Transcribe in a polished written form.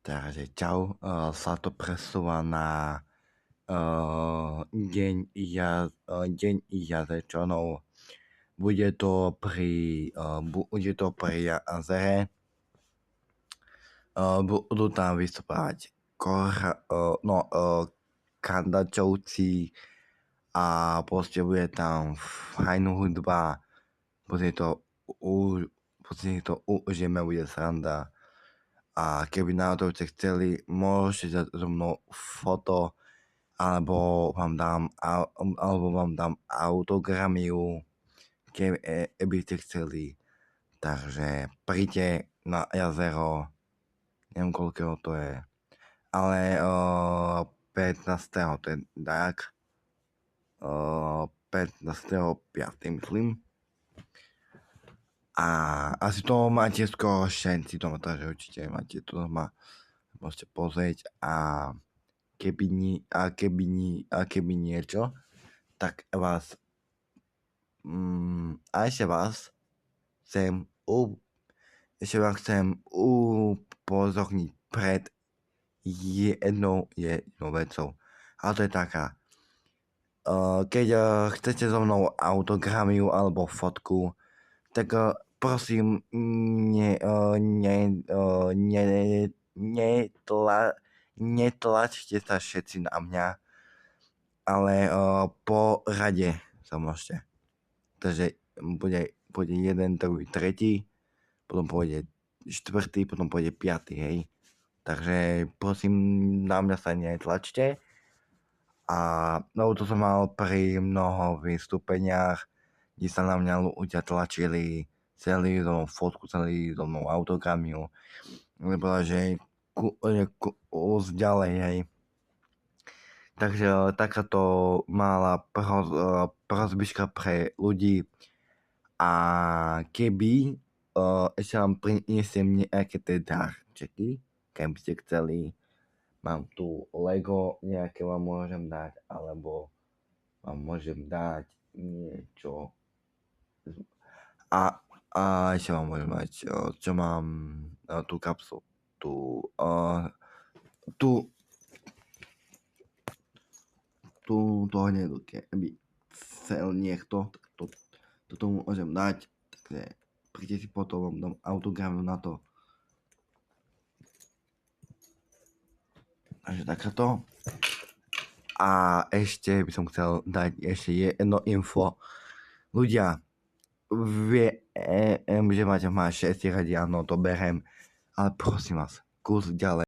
Takže čau, sa to presúva na deň jazyčanov. Bude to pri jazere. Budú tam vystupovať kandačovci a proste bude tam fajn hudba. Proste to užijeme, bude sranda. A keby náhodou ste chceli, môžete dať so mnou foto, alebo vám dám autogramiu, keby ste chceli. Takže príďte na jazero, neviem koľkého to je, ale 15. to je tak, 15.5. myslím. A asi to máte skoro všetci doma, takže určite máte to doma, môžete pozrieť a keby niečo, tak vás chcem upozorniť pred jednou vecou. A to je taká, keď chcete so mnou autogramiu alebo fotku, tak prosím, netlačte sa všetci na mňa, ale po rade sa môžete. Takže pôjde 1, 2, 3, potom pôjde 4, potom pôjde 5, hej. Takže prosím, na mňa sa netlačte. A to som mal pri mnoho vystúpeniach, kde sa na mňa ľudia tlačili, chceli so mnou fotku, chceli so mnou autogramiu, lebo že kus ďalej, hej. Takže takáto malá prosbička pre ľudí. A keby ešte vám prinesiem nejaké tie darčeky, keby ste chceli, mám tu Lego, nejaké vám môžem dať, alebo vám môžem dať niečo. A ešte vám môžem dať, čo mám, tú kapsu, tu toho hnedu, keby chcel niekto, tak to tomu môžem dať, takže príďte si potom, vám dám autogramu na to. Takže takáto. A ešte by som chcel dať ešte jedno info. Ľudia, viem, že máte 6 radí, áno, to berem, ale prosím vás, kus ďalej.